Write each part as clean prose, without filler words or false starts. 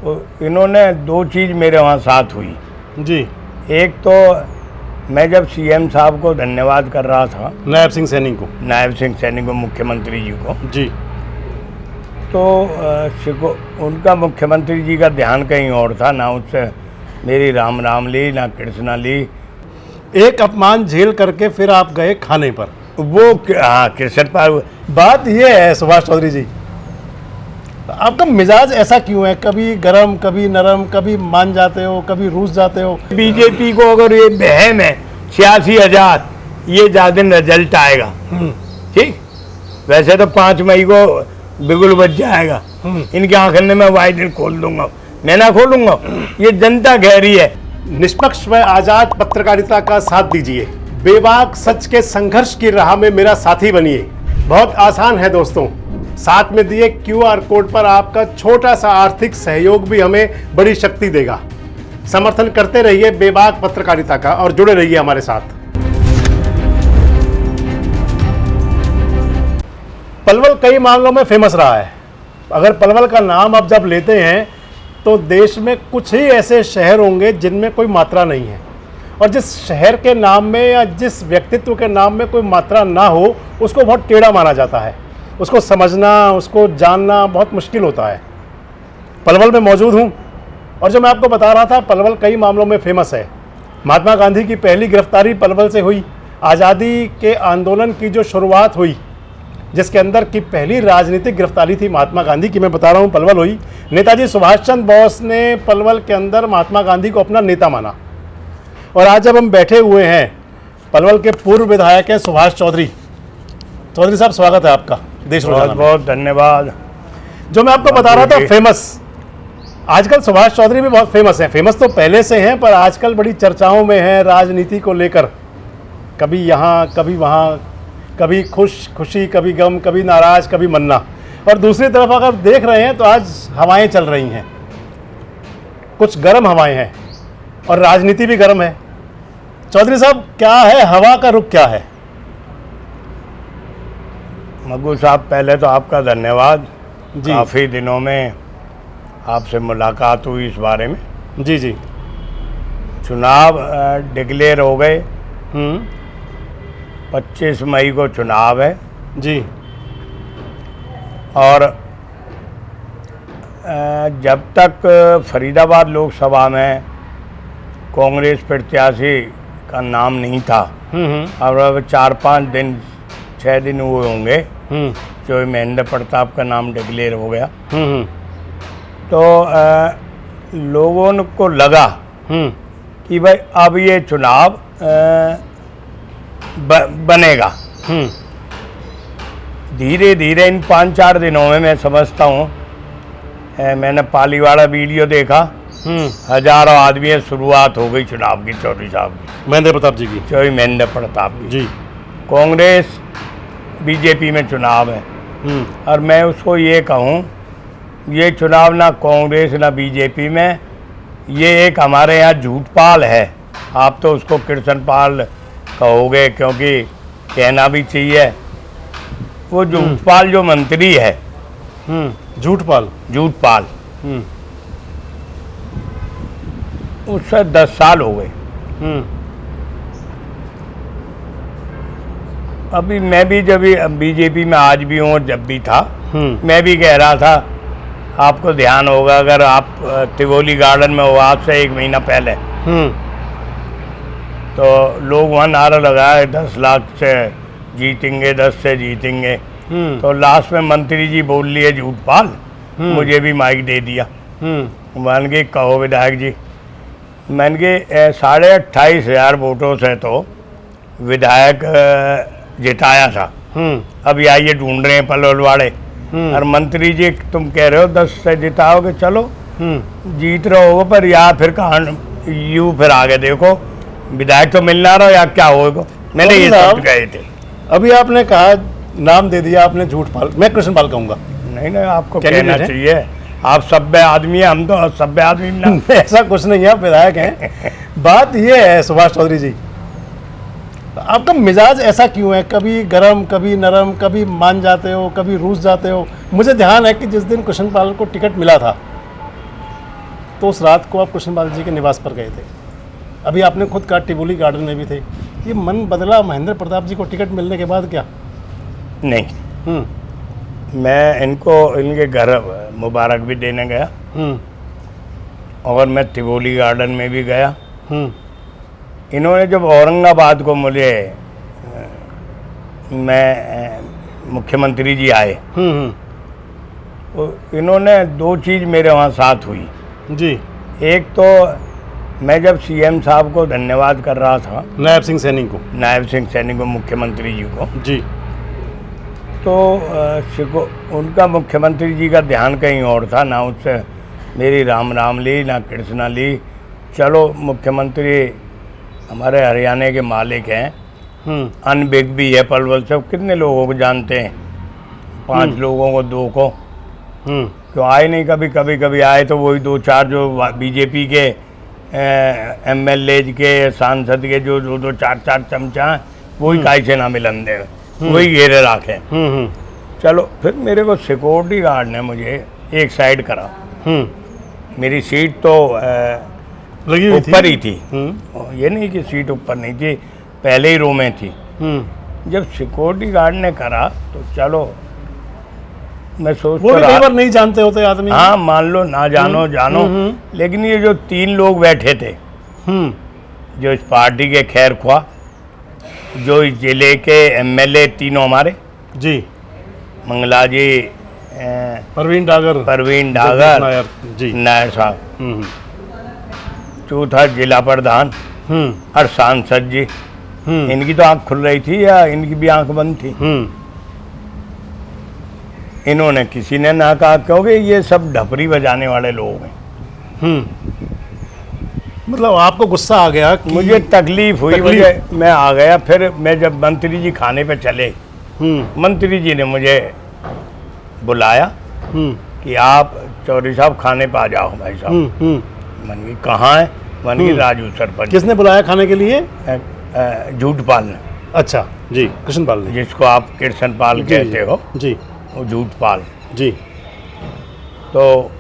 तो इन्होंने दो चीज़ मेरे वहाँ साथ हुई जी। एक तो मैं जब सीएम साहब को धन्यवाद कर रहा था, नायब सिंह सैनी को, मुख्यमंत्री जी को, जी, तो उनका मुख्यमंत्री जी का ध्यान कहीं और था, ना उससे मेरी राम राम ली ना कृष्णा ली। एक अपमान झेल करके फिर आप गए खाने पर, वो हाँ कृष्ण पाल। बात ये है सुभाष चौधरी जी, आपका मिजाज ऐसा क्यों है? कभी गरम, कभी नरम, कभी मान जाते हो, कभी रूस जाते हो। बीजेपी को अगर ये बहम है 86,000 ये ज्यादा दिन रिजल्ट आएगा, ठीक। वैसे तो 5 मई को बिगुल बच जाएगा, इनके आंखों में वाई दिन खोल दूंगा, मैं ना खोलूंगा, ये जनता कह रही है। निष्पक्ष व आजाद पत्रकारिता का साथ दीजिए, बेबाक सच के संघर्ष की राह में मेरा साथी बनिए। बहुत आसान है दोस्तों, साथ में दिए QR कोड पर आपका छोटा सा आर्थिक सहयोग भी हमें बड़ी शक्ति देगा। समर्थन करते रहिए बेबाक पत्रकारिता का और जुड़े रहिए हमारे साथ। पलवल कई मामलों में फेमस रहा है। अगर पलवल का नाम आप जब लेते हैं तो देश में कुछ ही ऐसे शहर होंगे जिनमें कोई मात्रा नहीं है, और जिस शहर के नाम में या जिस व्यक्तित्व के नाम में कोई मात्रा ना हो उसको बहुत टेढ़ा माना जाता है। उसको समझना, उसको जानना बहुत मुश्किल होता है। पलवल में मौजूद हूँ और जो मैं आपको बता रहा था, पलवल कई मामलों में फेमस है। महात्मा गांधी की पहली गिरफ्तारी पलवल से हुई। आज़ादी के आंदोलन की जो शुरुआत हुई, जिसके अंदर की पहली राजनीतिक गिरफ्तारी थी महात्मा गांधी की, मैं बता रहा हूँ पलवल हुई। नेताजी सुभाष चंद्र बोस ने पलवल के अंदर महात्मा गांधी को अपना नेता माना। और आज जब हम बैठे हुए हैं, पलवल के पूर्व विधायक हैं सुभाष चौधरी। चौधरी साहब, स्वागत है आपका देश रोजाना में। बहुत धन्यवाद। जो मैं आपको बता रहा था फेमस, आजकल सुभाष चौधरी भी बहुत फेमस हैं। फेमस तो पहले से हैं, पर आजकल बड़ी चर्चाओं में हैं राजनीति को लेकर। कभी यहाँ, कभी वहाँ, कभी खुशी, कभी गम, कभी नाराज, कभी मन्ना। और दूसरी तरफ अगर देख रहे हैं तो आज हवाएं चल रही हैं, कुछ गर्म हवाएं हैं और राजनीति भी गर्म है। चौधरी साहब, क्या है हवा का रुख, क्या है? मग्गू साहब, पहले तो आपका धन्यवाद जी। काफ़ी दिनों में आपसे मुलाकात हुई इस बारे में। जी जी। चुनाव डिक्लेयर हो गए, 25 मई को चुनाव है जी। और जब तक फरीदाबाद लोकसभा में कांग्रेस प्रत्याशी का नाम नहीं था, अब 4-5 दिन 6 दिन हुए होंगे जो महेंद्र प्रताप का नाम डिक्लेयर हो गया, तो लोगों को लगा कि भाई अब ये चुनाव बनेगा। धीरे धीरे इन 5-4 दिनों में मैं समझता हूँ, मैंने पालीवाड़ा वीडियो देखा, हजारों आदमी शुरुआत हो गई चुनाव की। चौधरी साहब की, महेंद्र प्रताप जी की, महेंद्र प्रताप की जी। कांग्रेस बीजेपी में चुनाव है, और मैं उसको ये कहूँ, ये चुनाव ना कांग्रेस ना बीजेपी में, ये एक हमारे यहाँ झूठपाल है। आप तो उसको कृष्णपाल कहोगे, क्योंकि कहना भी चाहिए। वो झूठपाल जो मंत्री है, झूठपाल उससे 10 साल हो गए। अभी मैं भी जब बीजेपी में आज भी हूँ, जब भी था, मैं भी कह रहा था, आपको ध्यान होगा अगर आप तिगोली गार्डन में हो आज से 1 महीना पहले, तो लोग वहाँ नारा लगाए 10 लाख से जीतेंगे, 10 से जीतेंगे। तो लास्ट में मंत्री जी बोल लिए झूठपाल, मुझे भी माइक दे दिया। मान के कहो विधायक जी, मान के 28,500 वोटों से तो विधायक जिताया था। अभी आइए ढूंढ रहे हैं पलवल वाले, और मंत्री जी तुम कह रहे हो 10 से जिताओगे, चलो जीत रहे हो, पर या फिर कहाँ यू फिर आगे देखो विधायक तो मिलना रहा या क्या होगा। मैंने ये सब कहे थे। अभी आपने कहा, नाम दे दिया आपने झूठपाल, मैं कृष्णपाल कहूँगा। नहीं, आपको कहना चाहिए, आप सभ्य आदमी है, हम तो सभ्य आदमी ना। ऐसा कुछ नहीं है, आप विधायक हैं। बात ये है सुभाष चौधरी जी, आपका मिजाज ऐसा क्यों है? कभी गरम, कभी नरम, कभी मान जाते हो, कभी रूस जाते हो। मुझे ध्यान है कि जिस दिन कृष्णपाल को टिकट मिला था तो उस रात को आप कृष्णपाल जी के निवास पर गए थे। अभी आपने खुद कहा टिबोली गार्डन में भी थे। ये मन बदला महेंद्र प्रताप जी को टिकट मिलने के बाद क्या? नहीं, मैं इनको इनके घर मुबारक भी देने गया और मैं टिबोली गार्डन में भी गया। इन्होंने जब औरंगाबाद को मुझे मैं मुख्यमंत्री जी आए तो इन्होंने 2 चीज़ मेरे वहाँ साथ हुई जी। एक तो मैं जब सीएम साहब को धन्यवाद कर रहा था, नायब सिंह सैनी को, मुख्यमंत्री जी को जी, तो उनका मुख्यमंत्री जी का ध्यान कहीं और था, ना उससे मेरी राम राम ली ना कृष्णा ली। चलो मुख्यमंत्री हमारे हरियाणा के मालिक हैं, अनबिग भी है पलवल से, कितने लोगों को जानते हैं, 5 लोगों को 2 को, क्यों आए नहीं कभी आए तो वही 2-4 जो बीजेपी के एमएलए के सांसद के जो 2-4 चमचा हैं वही काई से ना मिलन दे, वही घेरे रखे। चलो फिर मेरे को सिक्योरिटी गार्ड ने मुझे एक साइड करा। मेरी सीट तो लगी हुई ऊपर ही थी, ये नहीं कि सीट ऊपर नहीं थी, पहले ही रो में थी। जब सिक्योरिटी गार्ड ने करा तो चलो मैं सोच वो भी कई बार नहीं जानते होते आदमी। हाँ मान लो ना जानो लेकिन ये जो 3 लोग बैठे थे जो इस पार्टी के खैर ख्वाह, जो इस जिले के एमएलए तीनों हमारे जी, मंगला जी, परवीन डागर नायर जी, नायर साहब, चौथा जिला प्रधान और सांसद जी, इनकी तो आंख खुल रही थी या इनकी भी आंख बंद थी? इन्होंने किसी ने ना कहा, क्योंकि ये सब ढपरी बजाने वाले लोग हैं। मतलब आपको गुस्सा आ गया कि मुझे तकलीफ हुई, मैं आ गया। फिर मैं जब मंत्री जी खाने पे चले, मंत्री जी ने मुझे बुलाया कि आप चौधरी साहब खाने पे आ जाओ भाई साहब। मन की कहाँ है? मन की राजू सरपंच। किसने बुलाया खाने के लिए? झूठपाल ने। अच्छा जी, कृष्णपाल ने, जिसको आप कृष्णपाल कहते हो जी, वो झूठपाल जी। तो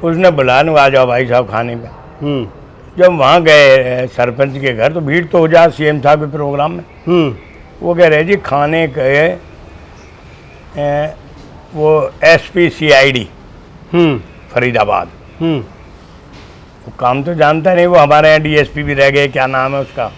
उसने बुलाया, आ जाओ भाई साहब खाने पे। जब वहाँ गए सरपंच के घर तो भीड़ तो हो जा सीएम साहब के प्रोग्राम में। वो कह रहे जी खाने गए वो एसपी सीआईडी फरीदाबाद, वो काम तो जानता नहीं, वो हमारे यहाँ डीएसपी भी रह गए, क्या नाम है उसका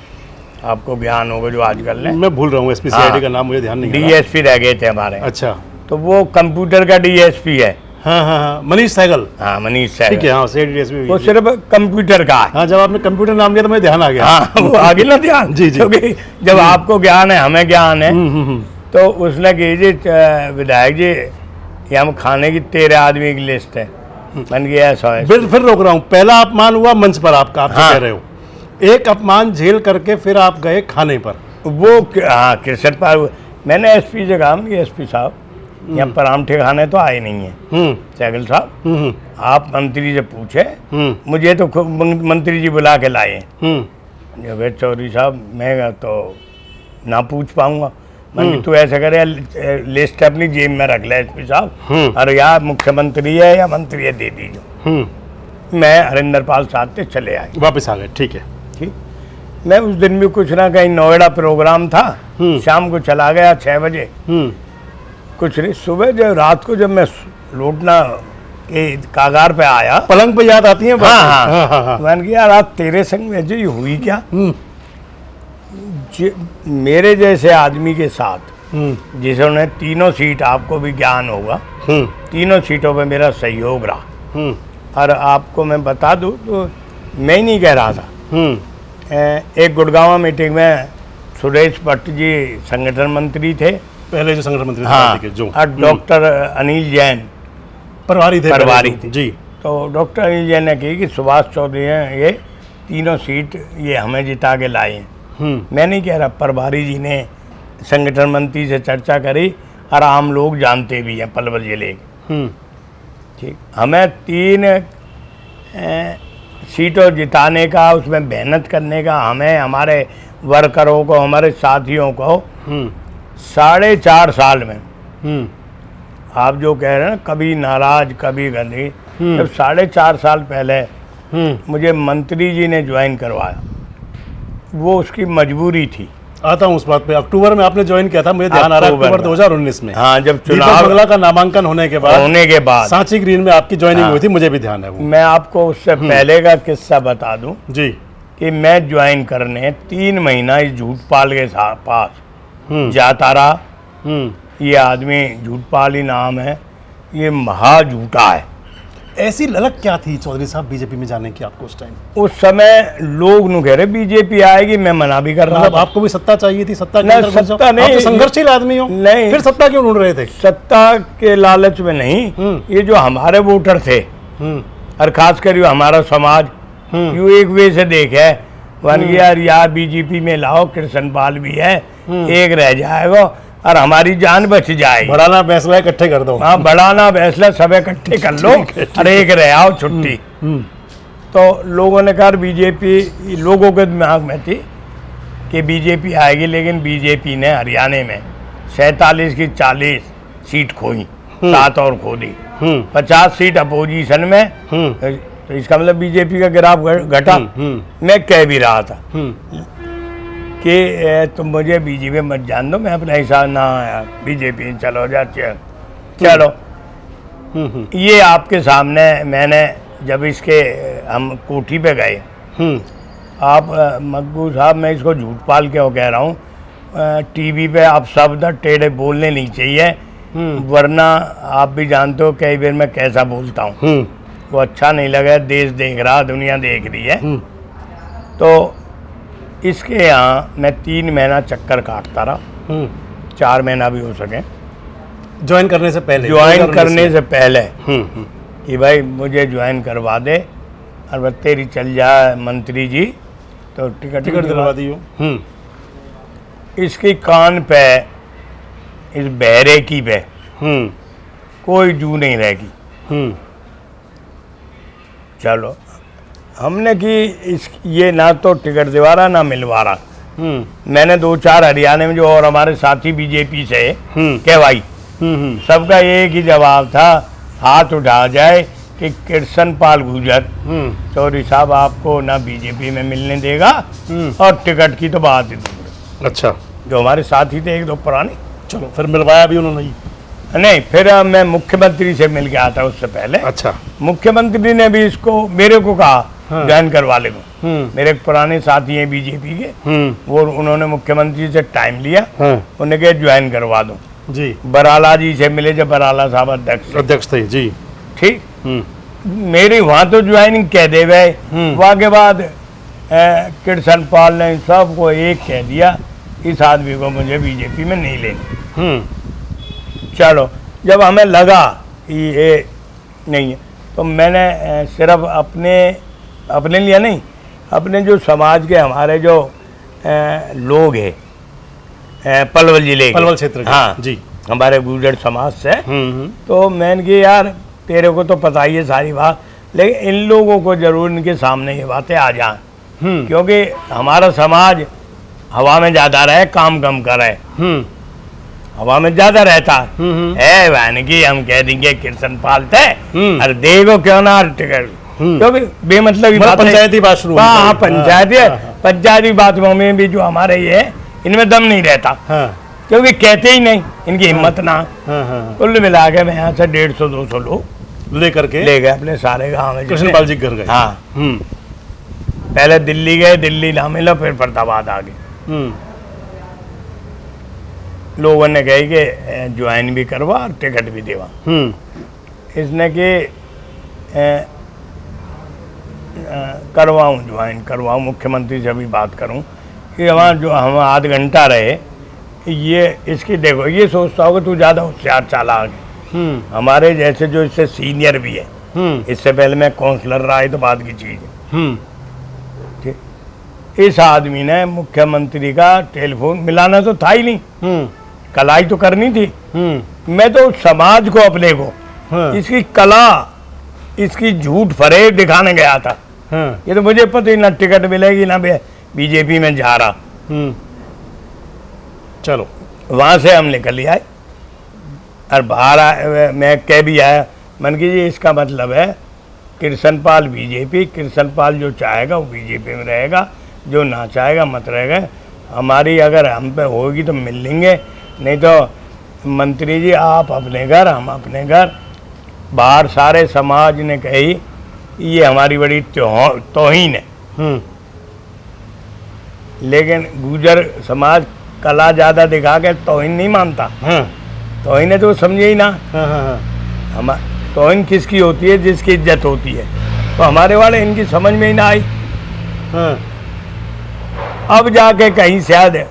आपको ज्ञान होगा जो आजकल ने, मैं भूल रहा हूँ एसपी सीआईडी का नाम, मुझे ध्यान नहीं। डीएसपी रह गए थे हमारे। अच्छा, तो वो कंप्यूटर का डीएसपी है। हाँ, मनीष सहगल। हाँ मनीष सहगल, ठीक है। हाँ, सीआईडी वो सिर्फ कंप्यूटर का है। हाँ, जब आपने कंप्यूटर नाम लिया तो मुझे ध्यान आ गया। हाँ वो आगे ना ध्यान जी, क्योंकि जब आपको ज्ञान है हमें ज्ञान है। तो उसने कही जी विधायक जी ये हम खाने की 13 आदमी की लिस्ट है। बन गया ऐसा है। फिर रोक रहा हूँ, पहला अपमान हुआ मंच पर आपका, आप कह रहे हो एक अपमान झेल करके फिर आप गए खाने पर। वो हाँ कृष्ण पाल, मैंने एसपी से कहा कि एसपी साहब यहाँ परामठे खाने तो आए नहीं है सहगल साहब, आप मंत्री से पूछे, मुझे तो मंत्री जी बुला के लाए। जब चौधरी साहब मैं तो ना पूछ पाऊंगा। मैं तू ऐसा करे लिस्ट अपनी जेब में रख ले एसपी साहब, और यार मुख्यमंत्री है या मंत्री है दे दीजिए। मैं हरिंदर पाल साहब से चले आए, वापस आ गए। ठीक है, ठीक। मैं उस दिन भी कुछ ना कहीं नोएडा प्रोग्राम था, शाम को चला गया 6 बजे। कुछ नहीं, सुबह जब रात को जब मैं लौटना के कागार पे आया, पलंग पे याद आती है। हाँ। मैंने कहा यार तेरे संग में जो ये हुई क्या? मेरे जैसे आदमी के साथ जिन्होंने 3 सीट, आपको भी ज्ञान होगा, 3 सीटों पे मेरा सहयोग रहा। और आपको मैं बता दूं तो मैं ही नहीं कह रहा था, एक गुड़गांव मीटिंग में सुरेश भट्ट जी संगठन मंत्री थे, पहले जो संगठन मंत्री थे जो, और डॉक्टर अनिल जैन परवारी थे जी। तो डॉक्टर अनिल जैन ने कही कि सुभाष चौधरी हैं ये 3 सीट ये हमें जिता के लाए हैं। मैं नहीं कह रहा, प्रभारी जी ने संगठन मंत्री से चर्चा करी और आम लोग जानते भी हैं पलवल जिले के। ठीक, हमें 3 सीटों जिताने का, उसमें मेहनत करने का, हमें हमारे वर्करों को, हमारे साथियों को 4.5 साल में, आप जो कह रहे हैं ना कभी नाराज कभी गंदी, जब 4.5 साल पहले मुझे मंत्री जी ने ज्वाइन करवाया, वो उसकी मजबूरी थी। आता हूँ उस बात पे। अक्टूबर में आपने ज्वाइन किया था, मुझे ध्यान आ रहा है, अक्टूबर 2019 में। हाँ, जब दीपक चुनाव मंगला का नामांकन होने के बाद सांची ग्रीन में आपकी ज्वाइनिंग हुई थी, मुझे भी ध्यान है वो। मैं आपको उससे पहले का किस्सा बता दूं जी कि मैं ज्वाइन करने 3 महीना इस झूठपाल के पास जाता रहा। ये आदमी झूठपाल ही नाम है, ये महा झूठा है। ऐसी ललक क्या थी चौधरी साहब बीजेपी में जाने की आपको उस टाइम? उस समय लोग नु कह रहे बीजेपी आएगी, मैं मना भी कर रहा मतलब था। आपको भी सत्ता चाहिए थी? सत्ता नहीं, सत्ता नहीं, आप तो संघर्षशील आदमी हो। नहीं, फिर सत्ता क्यों ढूंढ रहे थे? सत्ता के लालच में नहीं, ये जो हमारे वोटर थे और खासकर यो हमारा समाज, यू एक वे से देखे वन यार बीजेपी में लाओ, कृष्णपाल भी है, एक रह जाएगा और हमारी जान बच जाएगी। बढ़ाना फैसला इकट्ठे कर दो। हाँ, बढ़ाना फैसला सब इकट्ठे कर लो और एक रह आओ छुट्टी। तो लोगों ने कहा बीजेपी, लोगों के दिमाग में थी कि बीजेपी आएगी, लेकिन बीजेपी ने हरियाणा में 47 की 40 सीट खोई, 7 और खो दी, 50 सीट अपोजिशन में। तो इसका मतलब बीजेपी का ग्राफ घटा। मैं कह भी रहा था कि तुम मुझे बीजेपी मत जान दो, मैं अपने हिसाब ना बीजेपी चलो जाते चलो। ये आपके सामने मैंने जब इसके हम कोठी पे गए, आप मकबूल साहब, मैं इसको झूठपाल क्यों कह रहा हूँ, टीवी पे आप शब्द टेढ़े बोलने नहीं चाहिए, वरना आप भी जानते हो कई बार मैं कैसा बोलता हूँ, वो अच्छा नहीं लगा। देश देख रहा, दुनिया देख रही है। तो इसके यहाँ मैं 3 महीना चक्कर काटता रहा, 4 महीना भी हो सके, ज्वाइन करने से पहले, ज्वाइन करने से पहले कि भाई मुझे ज्वाइन करवा दे, और तेरी चल जाए मंत्री जी तो टिकट दिलवा दियो। इसकी कान पे, इस बहरे की पे कोई जू नहीं रहेगी। चलो हमने कि इस ये ना तो टिकट दिवारा ना मिलवारा। मैंने 2-4 हरियाणा में जो और हमारे साथी बीजेपी से कहवाई, सबका एक ही जवाब था, हाथ उठा जाए कि कृष्णपाल गुर्जर चौधरी साहब आपको ना बीजेपी में मिलने देगा, और टिकट की तो बात ही दूर। अच्छा, जो हमारे साथी थे 1-2 पुराने। चलो फिर मिलवाया भी उन्होंने? नहीं, फिर मैं मुख्यमंत्री से मिल के आता उससे पहले। अच्छा, मुख्यमंत्री ने भी इसको मेरे को कहा ज्वाइन करवा ले को। मेरे एक पुराने साथी हैं बीजेपी के, वो उन्होंने मुख्यमंत्री से टाइम लिया, उन्हें कहा ज्वाइन करवा दो जी। बराला जी से मिले, जब बराला साहब अध्यक्ष थे जी। ठीक, मेरी वहाँ तो ज्वाइनिंग कह दे गए। वहाँ के बाद कृष्णपाल ने सबको एक कह दिया, इस आदमी को मुझे बीजेपी में नहीं लेंगे। चलो, जब हमें लगा कि ये नहीं है, तो मैंने सिर्फ अपने लिए नहीं, अपने जो समाज के हमारे जो लोग हैं पलवल जिले के, पलवल क्षेत्र के, हाँ जी, हमारे गुर्जर समाज से, तो मैंने कहा यार तेरे को तो पता ही है सारी बात, लेकिन इन लोगों को जरूर इनके सामने ये बातें आ जाएं, क्योंकि हमारा समाज हवा में ज़्यादा रहे, काम कम करे। हवा में ज्यादा रहता है वानी की, हम कह देंगे कृष्णपाल थे, अरे देखो क्यों ना टिकट, क्योंकि बेमतलब पंचायती बात शुरू। हाँ, पंचायती बातों में भी जो हमारे ये इनमें दम नहीं रहता, क्योंकि कहते ही नहीं, इनकी हिम्मत ना। कुल मिला के मैं यहाँ से 150-200 लोग लेकर के ले गए अपने सारे गाँव में, कृष्णपाल जी घर गए। हाँ, पहले दिल्ली गए, दिल्ली ना मिला, फिर फरीदाबाद आ गए। लोगों ने कही कि ज्वाइन भी करवा और टिकट भी देवा। इसने कि करवाऊँ, ज्वाइन करवाऊँ, मुख्यमंत्री से भी बात करूँ कि वहाँ जो हम आध घंटा रहे, ये इसकी देखो, ये सोचता होगा तू ज़्यादा होशियार चालाक है, हमारे जैसे जो इससे सीनियर भी है, इससे पहले मैं काउंसलर रहा है तो बात की चीज़ है। ठीक, इस आदमी ने मुख्यमंत्री का टेलीफोन मिलाना तो था ही नहीं, कलाई तो करनी थी। मैं तो समाज को, अपने को, इसकी कला, इसकी झूठ फरेब दिखाने गया था। ये तो मुझे पता ही ना टिकट मिलेगी ना बीजेपी में जा रहा। चलो, वहाँ से हम निकल आए और बाहर आए, मैं कह भी आया, मन कीजिए इसका मतलब है कृष्णपाल बीजेपी, कृष्णपाल जो चाहेगा वो बीजेपी में रहेगा, जो ना चाहेगा मत रहेगा। हमारी अगर हम पे होगी तो मिल लेंगे, नहीं तो मंत्री जी आप अपने घर, हम अपने घर। बाहर सारे समाज ने कही ये हमारी बड़ी तौहीन है, लेकिन गुजर समाज कला ज़्यादा दिखा के तौहीन नहीं मानता। तौहीन है तो समझे ही ना। हम तौहीन किसकी होती है? जिसकी इज्जत होती है। तो हमारे वाले इनकी समझ में ही ना आई। अब जाके कहीं शायद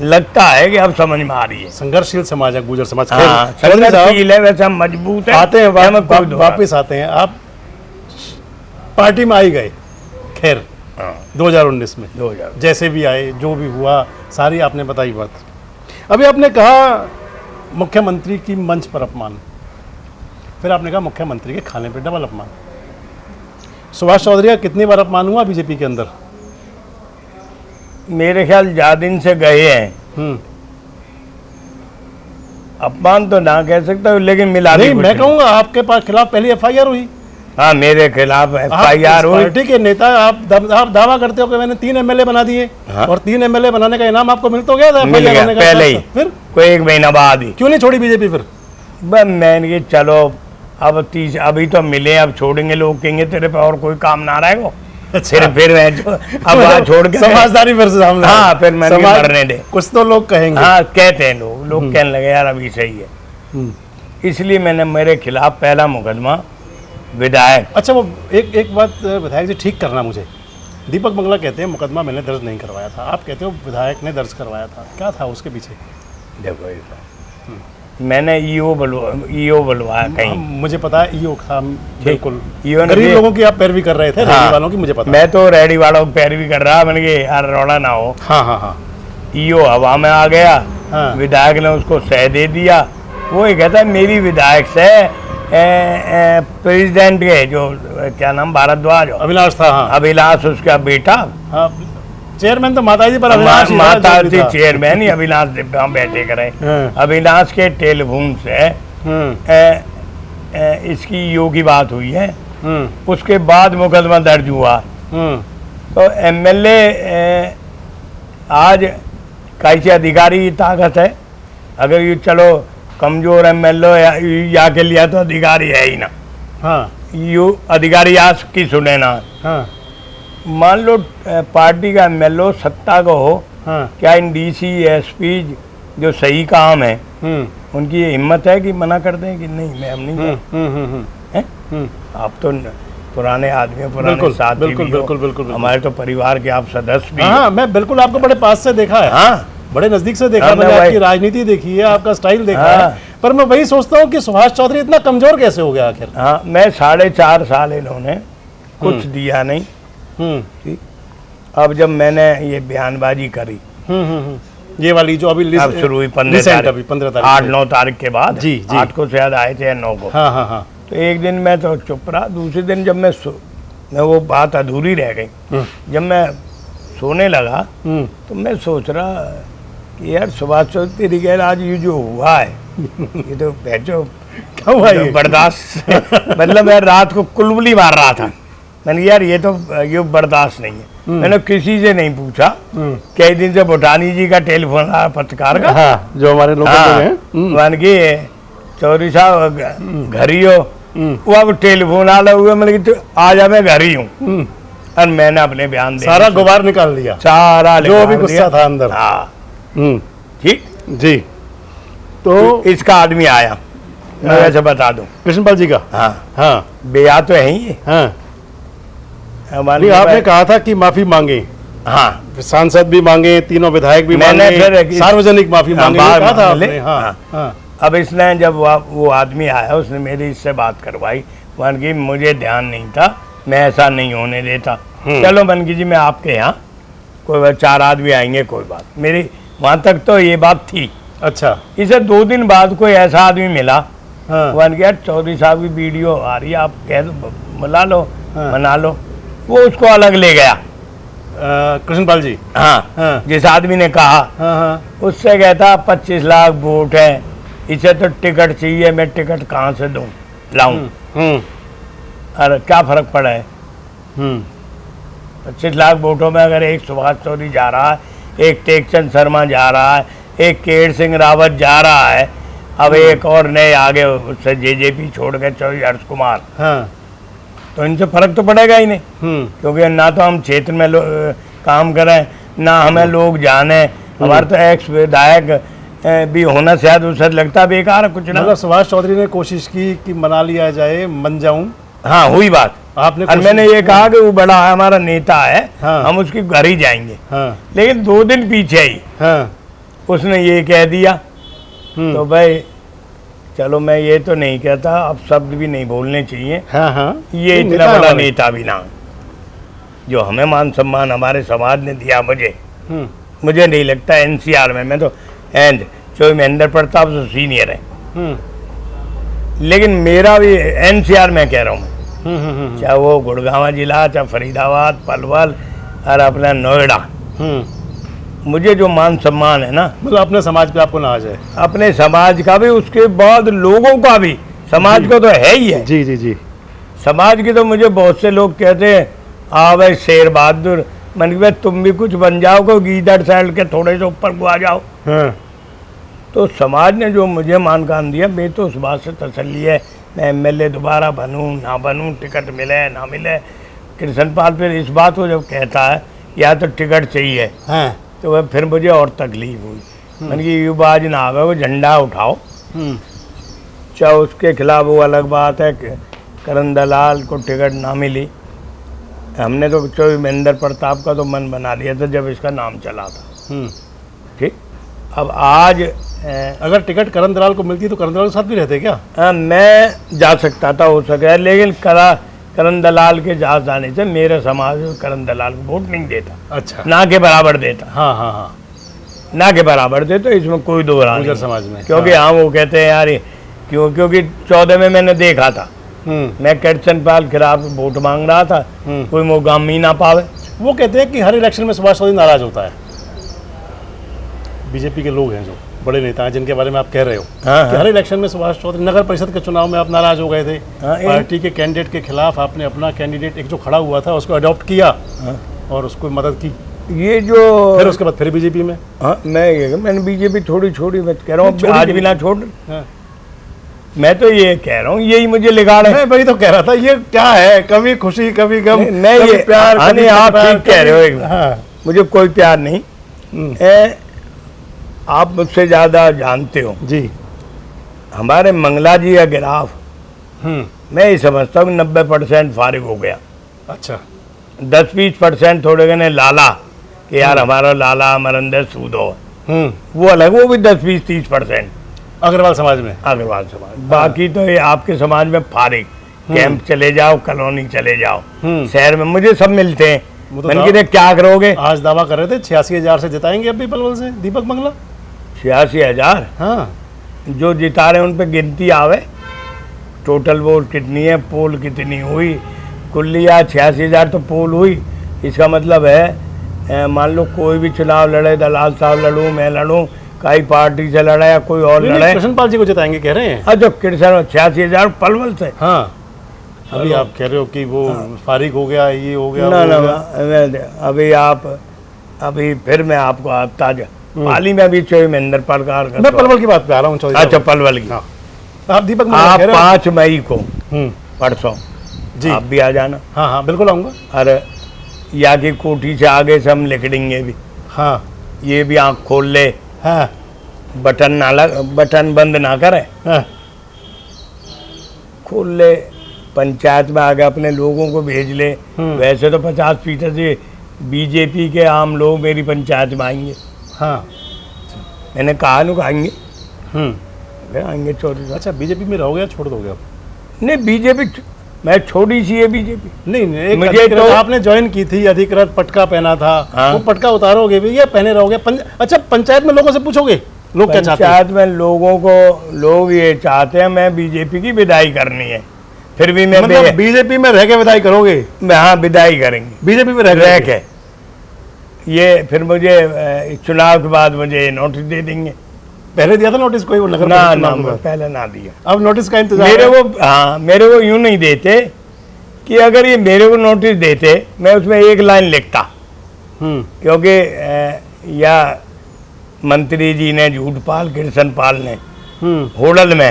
लगता है कि अब समझ में आ रही है। संघर्षशील समाज है गुजर समाज। हाँ, संघर्षशील है, वैसे हम मजबूत है। आते हैं वापस आते हैं, आप पार्टी में आई गए, खैर 2019 में 2000 जैसे भी आए, जो भी हुआ सारी आपने बताई बात। अभी आपने कहा मुख्यमंत्री की मंच पर अपमान, फिर आपने कहा मुख्यमंत्री के खाने पे डबल अपमान। सुभाष चौधरी का कितनी बार अपमान हुआ बीजेपी के अंदर? मेरे ख्याल ज्यादा दिन से गए हैं। अपमान तो ना कह सकता हूँ, लेकिन मिला नहीं, मैं कहूँगा आपके पास खिलाफ पहली एफआईआर हुई। हाँ, मेरे खिलाफ एफआईआर हुई। पार्टी के नेता आप दावा करते हो कि मैंने 3 एमएलए बना दिए। हाँ? और 3 एमएलए बनाने का इनाम आपको मिल तो गया था? मिल गया पहले ही, फिर कोई 1 महीना बाद ही। क्यों नहीं छोड़ी बीजेपी फिर? बस मैंने चलो अब अभी तो मिले, अब छोड़ेंगे, लोग कहेंगे तेरे पे और कोई काम ना रहेगा। फिर मैं अब छोड़ के समझदारी फिर से सामने। हाँ, फिर मैंने मरने दे। कुछ तो लोग कहेंगे। हाँ, कहते हैं लोग कहने लगे यार अभी सही है। इसलिए मैंने मेरे खिलाफ पहला मुकदमा विधायक। अच्छा, वो एक बात विधायक जी ठीक करना मुझे। दीपक मंगला कहते हैं मुकदमा मैंने दर्ज नहीं करवाया था, आप कहते हो विधायक ने दर्ज करवाया था। क्या था उसके पीछे? देखो मैंने ईओ बुलवाया कहीं। मुझे पता है ईओ था, बिल्कुल। ईओ गरीब लोगों की आप पैरवी कर रहे थे। हाँ, रेडी वालों की मुझे पता। मैं तो रेडी वालों की पैरवी कर रहा, मैंने कि यार रौला ना हो। हाँ। ईओ हवा में आ गया। हाँ। विधायक ने उसको सह दे दिया। वो ये कहता है मेरी विधायक से प्रेसिडेंट के जो क्या नाम भारद्वाज अभिलाष था। हाँ। अभिलाष उसका बेटा। हाँ, चेयरमैन तो माता जी पर अभिलाष माता जी चेयरमैन ही अभिलाष बैठे करे। अभिलाष के टेलीफोन से इसकी ईओ की बात हुई है। उसके बाद मुकदमा दर्ज हुआ। तो एमएलए आज कैसे अधिकारी की ताकत है। अगर ये चलो कमजोर एमएलए या के लिया तो अधिकारी है ही ना। हाँ, यू अधिकारी आज की सुने ना। हाँ। मान लो पार्टी का एमएलए सत्ता को हो। हाँ। क्या इन डीसी एसपी जो सही काम है उनकी ये हिम्मत है कि मना कर दें कि नहीं मैं हम नहीं आप तो पुराने आदमी, पुराने साथी बिल्कुल हमारे तो परिवार के आप सदस्य भी। हाँ, मैं बिल्कुल आपको बड़े पास से देखा है। हाँ, बड़े नजदीक से देखा। मैंने आपकी राजनीति देखी है, आपका स्टाइल देखा है। पर मैं वही सोचता हूँ कि सुभाष चौधरी इतना कमजोर कैसे हो गया आखिर? हाँ, मैं 4.5 साल इन्होंने कुछ दिया नहीं। ठीक, अब जब मैंने ये बयानबाजी करी, ये वाली जो अभी अब शुरू हुई 15 तारीख 8-9 तारीख के बाद। जी 8 को शायद आए थे या 9 को। हाँ। तो एक दिन मैं तो चुप रहा। दूसरे दिन जब मैं वो बात अधूरी रह गई। जब मैं सोने लगा तो मैं सोच रहा कि यार सुभाष चौधरी तेरी गैर आज ये जो हुआ है ये तो भेजो क्या हुआ ये? बर्दाश्त मतलब मैं रात को कुलबुली मार रहा था। मैंने यार ये तो ये बर्दाश्त नहीं है। मैंने किसी से नहीं पूछा। कई दिन से भूटानी जी का टेलीफोन आया पत्रकार का। हाँ, जो हमारे लोग हैं। मान के चौधरी साहब घर ही हो। वो अब टेलीफोन आला हुआ, मैंने कि आ जा मैं घर ही हूँ। और मैंने अपने बयान दे सारा गुबार निकाल दिया, सारा जो भी गुस्सा था अंदर। हाँ, ठीक जी। तो इसका आदमी आया, मैं वैसे बता दूं कृष्णपाल जी का। हाँ, बेया तो है ही। हाँ, आपने कहा था कि माफी मांगे। हाँ, सांसद भी मांगे, तीनों विधायक भी मांगे, सार्वजनिक माफी मांगे। हाँ। अब इसने जब वो आदमी आया उसने मेरी इससे बात करवाई। मान की मुझे ध्यान नहीं था, मैं ऐसा नहीं होने देता। चलो मनकी जी मैं आपके यहाँ कोई 4 आदमी आएंगे, कोई बात मेरी वहाँ तक तो ये बात थी। अच्छा, इसे 2 दिन बाद कोई ऐसा आदमी मिला। मान गया चौधरी साहब की वीडियो आ रही है, आप कह दो बुला लो, मना लो। वो उसको अलग ले गया कृष्णपाल जी। हाँ, जिस आदमी ने कहा उससे कहता 25 लाख वोट है, इसे तो टिकट चाहिए, मैं टिकट कहाँ से दूं लाऊं। और क्या फर्क पड़ा है? हम्म 25 लाख वोटों में अगर एक सुभाष चौधरी जा रहा है, एक टेकचंद शर्मा जा रहा है, एक केर सिंह रावत जा रहा है, अब एक और नए आगे उससे जेजेपी छोड़ के चौधरी हर्ष कुमार, हाँ तो इनसे फर्क तो पड़ेगा ही नहीं, हम्म क्योंकि ना तो हम क्षेत्र में काम करें, ना हमें लोग जाने। हमारे तो एक्स विधायक भी होना शायद उसे लगता बेकार है, कुछ ना। मतलब सुभाष चौधरी ने कोशिश की कि मना लिया जाए, मन जाऊं। हाँ हुई बात। आपने और मैंने ये कहा कि वो बड़ा है, हमारा नेता है, हाँ। हम उसके घर ही जाएंगे। हाँ लेकिन 2 दिन पीछे ही हाँ उसने ये कह दिया, तो भाई चलो मैं ये तो नहीं कहता, अब शब्द भी नहीं बोलने चाहिए, हाँ हाँ ये नहीं, इतना नेता बड़ा हमारे। नेता भी ना, जो हमें मान सम्मान हमारे समाज ने दिया, मुझे नहीं लगता एनसीआर में, मैं तो एंड जो महेंद्र प्रताप से सीनियर है, लेकिन मेरा भी एनसीआर में कह रहा हूँ मैं, चाहे वो गुड़गांव जिला, चाहे फरीदाबाद, पलवल और अपना नोएडा, मुझे जो मान सम्मान है ना, मतलब अपने समाज पे आपको ना आ जाए। अपने समाज का भी, उसके बाद लोगों का भी, समाज को तो है ही है, जी जी जी समाज की तो मुझे बहुत से लोग कहते हैं आ भाई शेर बहादुर, मन भाई तुम भी कुछ बन जाओ, को गीदड़ साइड के थोड़े से ऊपर को आ जाओ। हाँ तो समाज ने जो मुझे मान कान दिया, मैं तो उस बात से तसल्ली है, मैं एमएलए दोबारा बनूं ना बनूं, टिकट मिले ना मिले। कृष्णपाल फिर इस बात को जब कहता है या तो टिकट चाहिए, हाँ तो वह फिर मुझे और तकलीफ हुई। मैंने कि युवा आज ना आवे, वो झंडा उठाओ, चाहे उसके खिलाफ वो अलग बात है कि करण दलाल को टिकट ना मिली। हमने तो चौधरी महेंद्र प्रताप का तो मन बना लिया था जब इसका नाम चला था, ठीक। अब आज अगर टिकट करण दलाल को मिलती तो करण दलाल के साथ भी रहते क्या? मैं जा सकता था, हो सके, लेकिन करण दलाल के जा जाने से मेरे समाज करण दलाल को वोट नहीं देता, अच्छा, ना के बराबर देता, हाँ हाँ हाँ, ना के बराबर देता, इसमें कोई दो राय गुर्जर नहीं। समाज में, क्योंकि हाँ वो कहते हैं यार क्योंकि 14 में मैंने देखा था, मैं कृष्णपाल के खिलाफ वोट मांग रहा था, कोई मोगामी ना पावे। वो कहते हैं कि हर इलेक्शन में सुभाष चौधरी नाराज होता है। बीजेपी के लोग हैं जो बड़े नेता हैं जिनके बारे में आप कह रहे हो, हाँ, कि हर इलेक्शन में सुभाष चौधरी, नगर परिषद के चुनाव में आप नाराज हो गए थे, हाँ, पार्टी के कैंडिडेट के खिलाफ आपने अपना कैंडिडेट एक जो खड़ा हुआ था उसको अडॉप्ट किया, हाँ। और उसको मदद की, ये जो फिर उसके बाद फिर बीजेपी में, हाँ, मैंने बीजेपी थोड़ी छोड़ी, मैं कह रहा हूँ छोड़ी आज क्यों? भी ना छोड़, हाँ। मैं तो ये कह रहा हूँ, यही मुझे लिगाड़ है। मैं वही तो कह रहा था, ये क्या है, कभी खुशी कभी गम, मैं कभी ये प्यार, हाँ, कभी नहीं, आप तकरार, ठीक कह रहे हो, कभी- हाँ, मुझे कोई प्यार नहीं। आप मुझसे ज़्यादा जानते हो जी, हमारे मंगला जी का गिराफ, मैं ये समझता हूँ 90% फारिग हो गया, अच्छा, 10-20% थोड़े गने लाला कि यार हमारा लाला हमारे अंदर सूद हो, वो अलग, वो भी 10-20-30% अग्रवाल समाज में, अग्रवाल समाज। बाकी तो ये आपके समाज में फारिग, कैंप चले जाओ, कॉलोनी चले जाओ, शहर में मुझे सब मिलते हैं। वो तो मैंने कहा क्या करोगे? आज दावा कर रहे थे 86,000 से जिताएंगे अब भी पलवल से दीपक मंगला। 86,000 हाँ, जो जिता रहे उन पे गिनती आवे, टोटल वोट कितनी है, पोल कितनी हुई, कुल्लिया 86,000 तो पोल हुई। इसका मतलब है मान लो कोई भी चुनाव लड़े, दलाल साहब लड़ूं, मैं लड़ूं, कई पार्टी से लड़ा या कोई और लड़े, कृष्णपाल जी को जिताएंगे कह रहे हैं। अच्छा कृष्ण 86,000 पलवल से। हाँ, अभी आप कह रहे हो कि वो फारिग हो गया, ये हो गया, ना वो ना हो गया। अभी फिर मैं आपको ताजा पाली में अभी चौधरी महेंद्र प्रकार मैं पलवल की बात पे आ रहा हूँ चौधरी अच्छा साहब। पलवल की। हाँ, आप दीपक मंगला आप कह रहे हो। 5 मई को हम्म, परसों जी, आप भी आ जाना। हाँ हाँ बिल्कुल आऊँगा। अरे या की कोठी से आगे से हम लिखडेंगे भी, हाँ ये भी आँख खोल ले, हाँ बटन बंद ना करे, हाँ, खोल ले, पंचायत में आगे अपने लोगों को भेज ले। वैसे तो 50% बीजेपी के आम लोग मेरी पंचायत में आएंगे, हाँ, मैंने कहा ना आएंगे, आएंगे चौधरी साहब। अच्छा, बीजेपी में रहोगे या छोड़ दोगे आप? नहीं बीजेपी मैं छोड़ी सी है बीजेपी। नहीं, एक मुझे अधिकृत तो आपने ज्वाइन की थी, अधिकृत पटका पहना था, हाँ। वो पटका उतारोगे भी या पहने रहोगे? अच्छा, पंचायत में लोगों से पूछोगे लोग क्या चाहते हैं? पंचायत में लोगों को, लोग ये चाहते हैं मैं बीजेपी की विदाई करनी है, फिर भी मैं मतलब बीजेपी में रह के विदाई करोगे? हाँ विदाई करेंगे बीजेपी में रह के, ये फिर मुझे चुनाव के बाद मुझे नोटिस दे देंगे। पहले दिया था नोटिस कोई, वो नगर ना परिषद ना चुनाव में? पहले ना दिया। अब नोटिस का इंतजार मेरे है? वो हाँ मेरे को यूं नहीं देते कि अगर ये मेरे को नोटिस देते मैं उसमें एक लाइन लिखता, क्योंकि या मंत्री जी ने झूठपाल कृष्ण पाल ने होडल में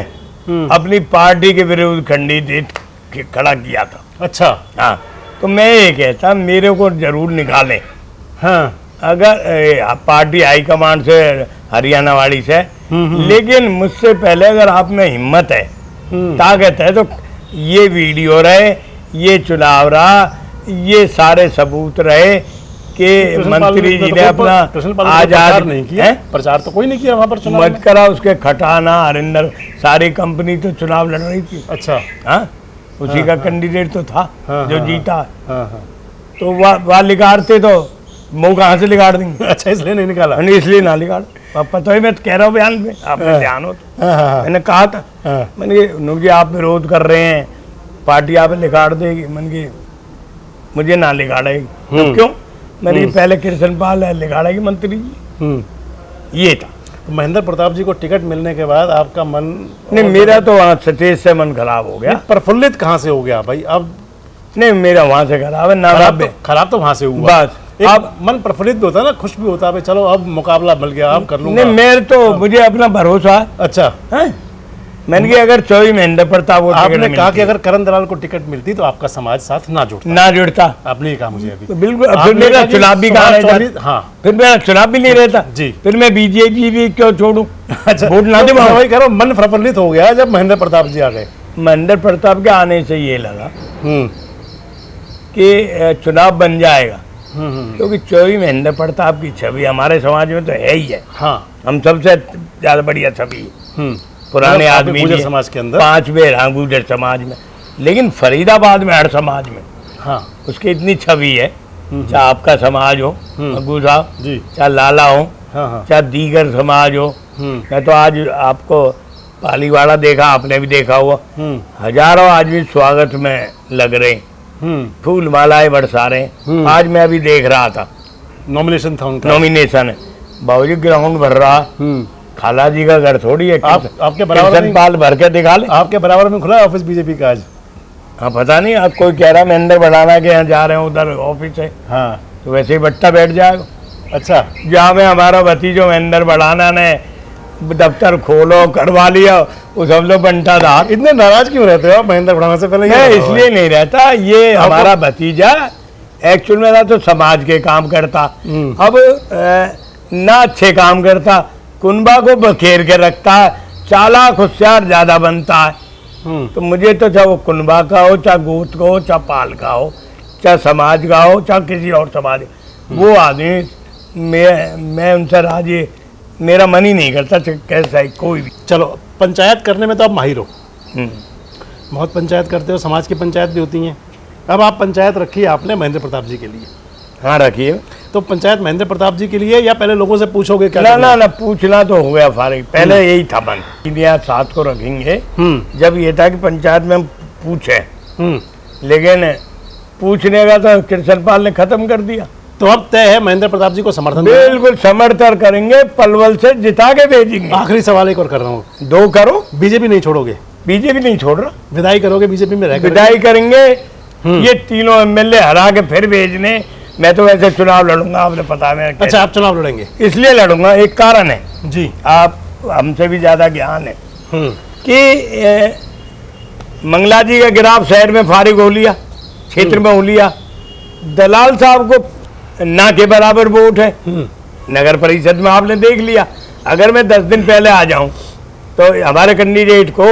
अपनी पार्टी के विरुद्ध खंडित खड़ा किया था। अच्छा। हाँ, तो मैं ये कहता मेरे को जरूर निकालें। हाँ, अगर पार्टी हाईकमांड से हरियाणा वाली से, लेकिन मुझसे पहले अगर आप में हिम्मत है ताकत है तो ये वीडियो रहे, ये चुनाव रहा, ये सारे सबूत रहे कि मंत्री जी ने अपना आजाद नहीं किया, प्रचार तो कोई नहीं किया वहाँ पर चुनाव मत करा। उसके खटाना हरिंदर सारी कंपनी तो चुनाव लड़ रही थी। अच्छा। हाँ, उसी का कैंडिडेट तो था जो जीता। तो वह लिगाड़ते तो मुँह कहाँ से लिगाड़ देंगे। अच्छा, इसलिए नहीं निकाला। नहीं, इसलिए ना लिगाड़। पता ही मैं तो कह रहा हूँ बयान में, आपने ध्यान हो तो मैंने कहा था, मैंने मुझे आप विरोध कर रहे हैं, पार्टी आप लिगाड़ देगी, मैंने मुझे ना लिगाड़ेगी। तो क्यों? मैंने पहले कृष्ण पाल लिगाड़ेगी मंत्री जी। ये था। तो महेंद्र प्रताप जी को टिकट मिलने के बाद आपका मन नहीं, मेरा तो वहाँ सचेत से मन खराब हो गया। प्रफुल्लित कहाँ से हो गया भाई? अब नहीं, मेरा वहाँ से खराब है ना। खराब तो वहाँ से हुआ। बस अब मन प्रफुल्लित भी होता है ना, खुश भी होता है, चलो अब मुकाबला मिल गया, अब कर लूंगा। नहीं, मेरे तो मुझे अपना भरोसा। अच्छा है, मैंने कहा अगर 24 महेंद्र प्रताप को आपने कहा कि अगर करण दलाल को टिकट मिलती तो आपका समाज साथ ना जुड़ता। आपने ये कहा मुझे अभी। बिल्कुल। फिर मेरा चुनाव भी कहाँ रहता? हाँ, फिर मेरा चुनाव भी नहीं रहता जी। फिर मैं बीजेपी भी क्यों छोड़ूं? अच्छा, वोट ना दे। वही कह रहा हूं, मन प्रफुल्लित हो गया जब महेंद्र प्रताप जी आ गए। महेंद्र प्रताप के आने से ये लगा कि चुनाव बन जाएगा, क्योंकि 24 महेंद्र प्रताप की छवि हमारे समाज में तो है ही है। हाँ, हम सबसे ज्यादा बढ़िया छवि पुराने आदमी गुर्जर समाज के अंदर 5 बेर। हाँ, गुर्जर समाज में, लेकिन फरीदाबाद में हर समाज में हाँ उसकी इतनी छवि है, चाहे आपका समाज हो अग्गू साहब जी, चाहे लाला हो, हाँ, चाहे दीगर समाज हो। मैं तो आज आपको पालीवाड़ा देखा, आपने भी देखा हुआ, हजारों आदमी स्वागत में लग रहे, फूल मालाएं बरसा रहे। आज मैं अभी देख रहा था, नॉमिनेशन था उनका, नॉमिनेशन है, बाबूजी ग्राउंड भर रहा। खाला जी का घर थोड़ी है। आपके बराबर में पाल भर के दिखा ले। आपके बराबर में खुला ऑफिस बीजेपी का आज। हाँ, पता नहीं, अब कोई कह रहा महेंद्र बढ़ाना के यहाँ जा रहे हैं, उधर ऑफिस है। हाँ, तो वैसे ही बट्टा बैठ जाएगा। अच्छा, जहाँ में हमारा भतीजो महेंद्र बढ़ाना ने दफ्तर खोलो करवा लिया, वो सब लोग बंटा था। इतने नाराज क्यों रहते हो महेंद्र बढ़ाना से पहले? मैं इसलिए नहीं रहता, ये हमारा भतीजा एक्चुअल में तो समाज के काम करता, अब ना अच्छे काम करता, कुनबा को बखेर के रखता है, चालाक होशियार ज्यादा बनता है। तो मुझे तो चाहे वो कुनबा का हो, चाहे गोत का हो, चाहे पाल का हो, चाहे समाज का हो, चाहे किसी और समाज, वो आदमी मैं उनसे राजी, मेरा मन ही नहीं करता कैसा है कोई भी। चलो, पंचायत करने में तो आप माहिर हो, बहुत पंचायत करते हो, समाज की पंचायत भी होती हैं। अब आप पंचायत रखी है आपने महेंद्र प्रताप जी के लिए। हाँ, रखिए। तो पंचायत महेंद्र प्रताप जी के लिए या पहले लोगों से पूछोगे क्या? ना, पूछना तो हो गया फारिग, पहले यही था मन, इंडिया साथ को रखेंगे। जब ये था कि पंचायत में हम पूछे, लेकिन पूछने का तो कृष्ण पाल ने खत्म कर दिया। तो अब तय है महेंद्र प्रताप जी को समर्थन? बिल्कुल समर्थन करेंगे, पलवल से जिता के भेजेंगे। आखिरी सवाल एक और कर रहा हूँ, 2 करो। बीजेपी नहीं छोड़ोगे? बीजेपी नहीं छोड़ रहा। विदाई करोगे बीजेपी में? विदाई करेंगे, ये तीनों एमएलए हरा के फिर भेजने। मैं तो वैसे चुनाव लड़ूंगा, आपने पता है। अच्छा, आप चुनाव लड़ेंगे? इसलिए लड़ूंगा, एक कारण है जी, आप हमसे भी ज्यादा ज्ञान है कि मंगला जी का गिराव शहर में फारिग हो लिया, क्षेत्र में हो लिया, दलाल साहब को ना के बराबर वोट है, नगर परिषद में आपने देख लिया। अगर मैं 10 दिन पहले आ जाऊं तो हमारे कैंडिडेट को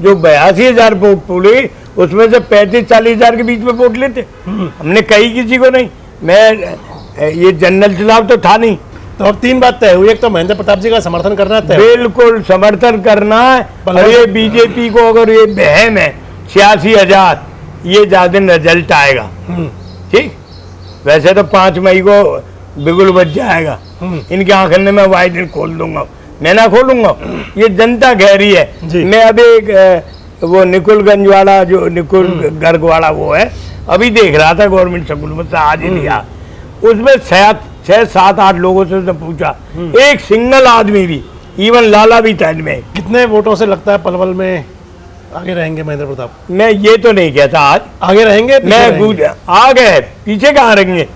जो 82,000 वोट पूरी, उसमें से 35-40 हजार के बीच में वोट लेते। हमने कही किसी को नहीं, मैं ये जनरल चुनाव तो था नहीं। तो अब 3 बात तय हुई, एक तो महेंद्र प्रताप जी का समर्थन करना तय, बिल्कुल समर्थन करना है। और ये बीजेपी को अगर ये बहम है 86,000, ये ज्यादा दिन रिजल्ट आएगा। ठीक, वैसे तो 5 मई को बिगुल बच जाएगा, इनके आंखन में वाइट दिन खोल दूंगा, मैं ना खोलूंगा, ये जनता कह रही है। मैं अभी वो निकुलगंज वाला, जो निकुल गर्ग वाला वो है, अभी देख रहा था गवर्नमेंट स्कूल में, आज ही लिया, उसमें 6-7-8 लोगों से उसने पूछा, एक सिंगल आदमी भी, इवन लाला भी 10 में। कितने वोटों से लगता है पलवल में आगे रहेंगे महेंद्र प्रताप? मैं ये तो नहीं कहता आज, आगे रहेंगे, पीछे मैं रहेंगे? आ गए, पीछे कहाँ रहेंगे?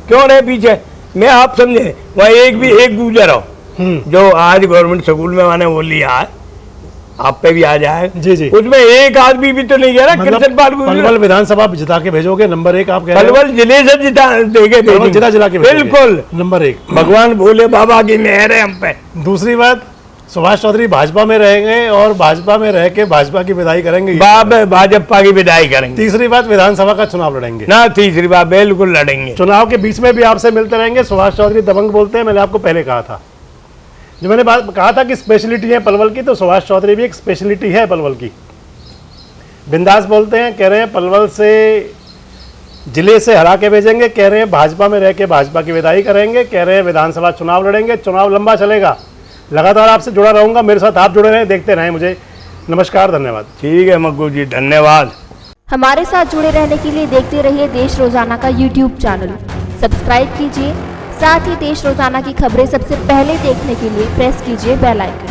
क्यों रहे पीछे? मैं आप समझे वहाँ एक गुजर हो जो आज गवर्नमेंट स्कूल में मैंने वो लिया है, आप पे भी आ जाए जी जी, उसमें एक आदमी भी तो नहीं गया ना। मतलब पलवल विधानसभा जिता के भेजोगे, नंबर 1 आप कह रहे हो? पलवल जिले से जिता देके पलवल जिला के भेजोगे? बिल्कुल नंबर 1। भगवान भोले बाबा की मेहर है हम पे। दूसरी बात, सुभाष चौधरी भाजपा में रहेंगे और भाजपा में रह के भाजपा की विदाई करेंगे। भाजपा की विदाई करेंगे। तीसरी बात, विधानसभा का चुनाव लड़ेंगे ना, तीसरी बात बिल्कुल लड़ेंगे। चुनाव के बीच में भी आपसे मिलते रहेंगे। सुभाष चौधरी दबंग बोलते हैं, मैंने आपको पहले कहा था, जो मैंने बात कहा था कि स्पेशलिटी है पलवल की, तो सुभाष चौधरी भी एक स्पेशलिटी है पलवल की। बिंदास बोलते हैं, कह रहे हैं पलवल से जिले से हरा के भेजेंगे, कह रहे हैं भाजपा में रह के भाजपा की विदाई करेंगे, कह रहे हैं विधानसभा चुनाव लड़ेंगे। चुनाव लंबा चलेगा, लगातार आपसे जुड़ा रहूंगा, मेरे साथ आप जुड़े रहें, देखते रहें मुझे। नमस्कार, धन्यवाद। ठीक है मग्गू जी, धन्यवाद। हमारे साथ जुड़े रहने के लिए देखते रहिए देश रोजाना का यूट्यूब चैनल, सब्सक्राइब कीजिए। साथ ही देश रोजाना की खबरें सबसे पहले देखने के लिए प्रेस कीजिए बेल आइकन।